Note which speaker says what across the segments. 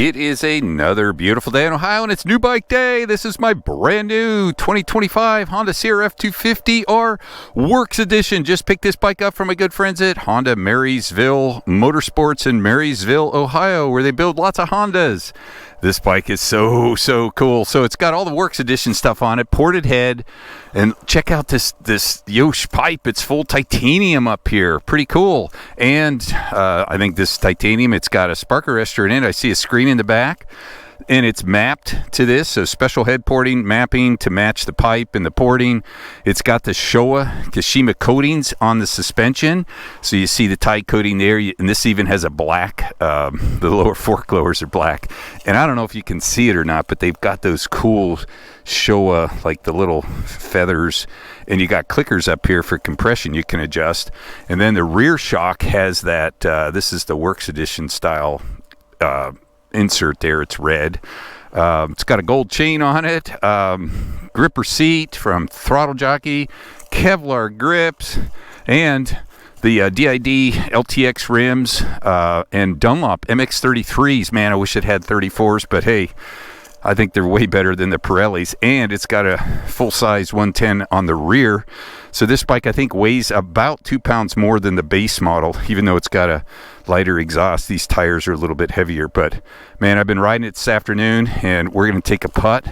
Speaker 1: It is another beautiful day in Ohio, and it's New Bike Day. This is my brand new 2025 Honda CRF250R Works Edition. Just picked this bike up from my good friends at Honda Marysville Motorsports in Marysville, Ohio, where they build lots of Hondas. This bike is so cool. So it's got all the Works Edition stuff on it, ported head, and check out this Yosh pipe. It's full titanium up here. Pretty cool. And I think this titanium, it's got a spark arrestor in it. I see a screen in the back, and it's mapped to this, so special head porting mapping to match the pipe and the porting. It's got the Showa Kashima coatings on the suspension, so you see the tie coating there, and this even has a black, the lower fork lowers are black, and I don't know if you can see it or not, but they've got those cool Showa, like the little feathers, and you got clickers up here for compression you can adjust. And then the rear shock has that, this is the Works Edition style insert there. It's red. It's got a gold chain on it, gripper seat from Throttle Jockey, Kevlar grips, and the DID LTX rims, and Dunlop MX33s. Man, I wish it had 34s, but hey, I think they're way better than the Pirellis. And it's got a full-size 110 on the rear. So this bike, I think, weighs about 2 pounds more than the base model, even though it's got a lighter exhaust. These tires are a little bit heavier. But, man, I've been riding it this afternoon, and we're going to take a putt.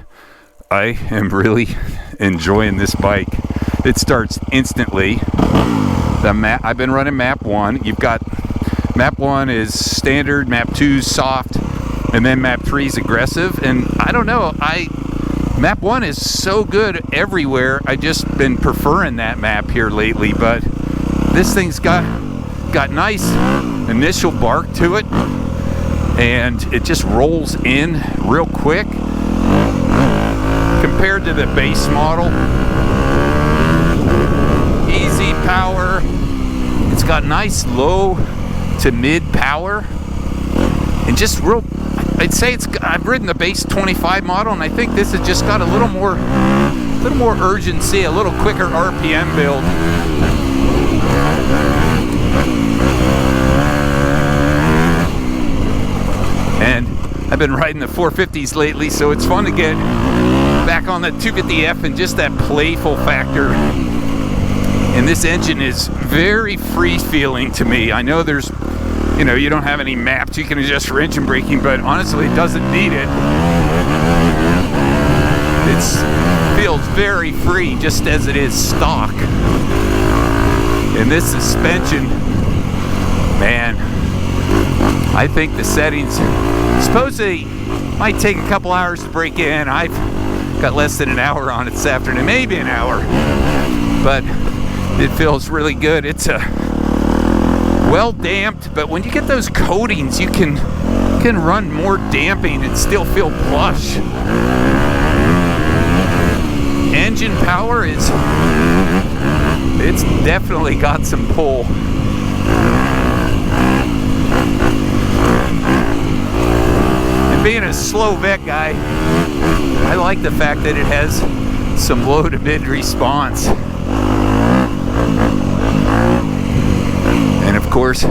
Speaker 1: I am really enjoying this bike. It starts instantly. I've been running map 1. You've got map 1 is standard, map 2 is soft, and then map 3 is aggressive. And I don't know, map 1 is so good everywhere. I've just been preferring that map here lately, but this thing's got nice initial bark to it, and it just rolls in real quick compared to the base model. Easy power. It's got nice low to mid power, and just real, I'd say I've ridden the base 25 model, and I think this has just got a little more urgency, a little quicker RPM build. And I've been riding the 450s lately, so it's fun to get back on the 250F and just that playful factor. And this engine is very free-feeling to me. I know there's, you don't have any maps you can adjust for engine braking, but honestly, it doesn't need it. It feels very free, just as it is stock. And this suspension, man, I think the settings, supposedly, might take a couple hours to break in. I've got less than an hour on it this afternoon, maybe an hour, but it feels really good. It's well damped, but when you get those coatings, you can run more damping and still feel plush. Engine power it's definitely got some pull. And being a slow vet guy, I like the fact that it has some low to mid response. And of course,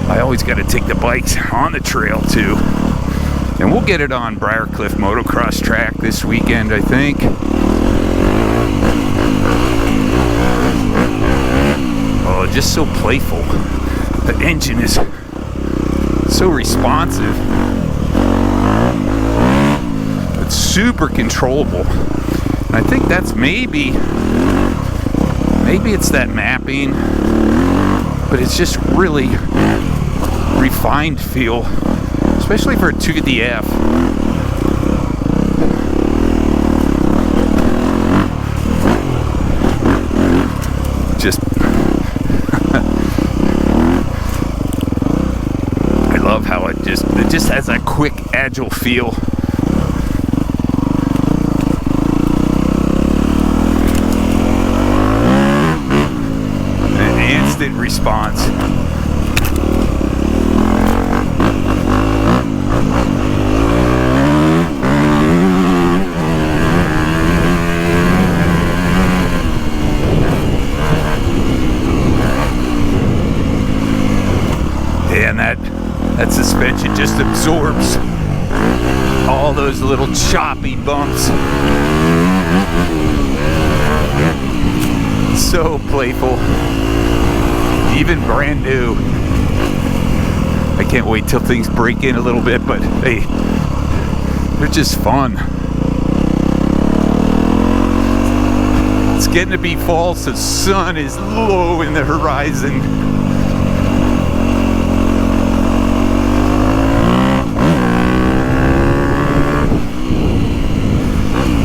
Speaker 1: I always got to take the bikes on the trail too. And we'll get it on Briarcliff motocross track this weekend, I think. Oh, just so playful. The engine is so responsive. It's super controllable. And I think that's maybe it's that mapping, but it's just really refined feel, especially for a 250F. Just I love how it just has that quick, agile feel. An instant response. And that suspension suspension just absorbs all those little choppy bumps. So playful, even brand new. I can't wait till things break in a little bit, but hey, they're just fun. It's getting to be fall, so the sun is low in the horizon.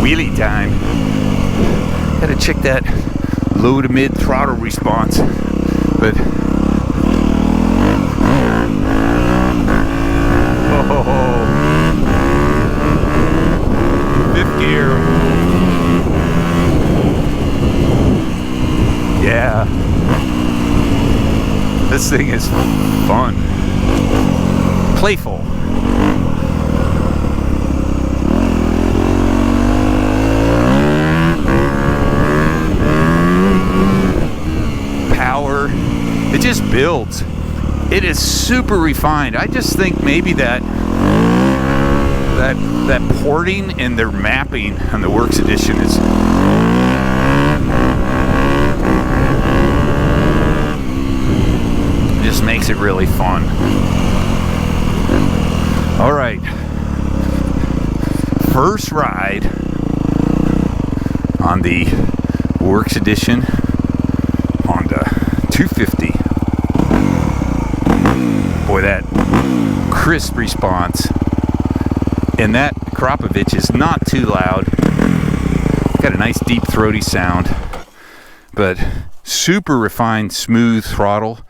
Speaker 1: Wheelie time. Gotta check that low to mid throttle response, but fifth gear. Yeah, this thing is fun, playful. Power, it just builds. It is super refined. I just think maybe that porting and their mapping on the Works Edition is just makes it really fun. All right, first ride on the Works Edition Honda 250. Boy, that crisp response, and that Krapovich is not too loud. Got a nice deep throaty sound, but super refined, smooth throttle.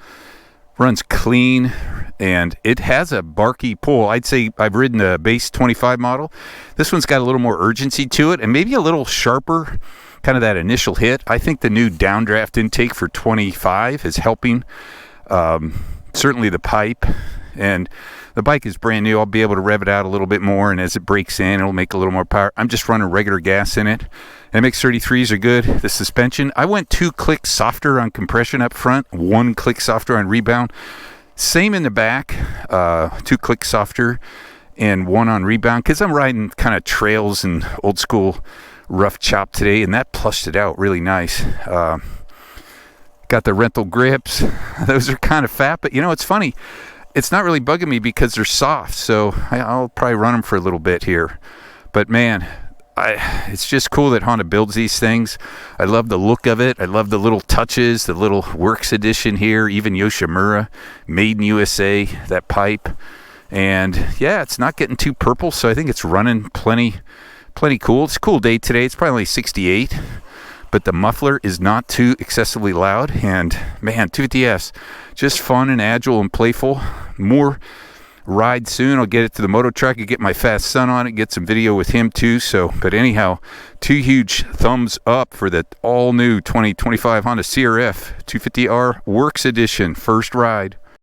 Speaker 1: Runs clean, and it has a barky pull. I'd say I've ridden the base 25 model. This one's got a little more urgency to it, and maybe a little sharper, kind of that initial hit. I think the new downdraft intake for 25 is helping. Certainly the pipe, and the bike is brand new. I'll be able to rev it out a little bit more, and as it breaks in, it'll make a little more power. I'm just running regular gas in it. MX-33s are good. The suspension, I went 2 clicks softer on compression up front, 1 click softer on rebound. Same in the back, 2 clicks softer and 1 on rebound, because I'm riding kind of trails and old school rough chop today, and that plushed it out really nice. Got the rental grips. Those are kind of fat, but you know, it's funny. It's not really bugging me because they're soft, so I'll probably run them for a little bit here. But man, it's just cool that Honda builds these things. I love the look of it. I love the little touches, the little Works Edition here, even Yoshimura, made in USA, that pipe. And yeah, it's not getting too purple, so I think it's running plenty cool. It's a cool day today. It's probably only 68. But the muffler is not too excessively loud, and man, 250S, just fun and agile and playful. More ride soon. I'll get it to the moto track and get my fast son on it, get some video with him too. So, but anyhow, 2 huge thumbs up for the all new 2025 Honda CRF 250R Works Edition first ride.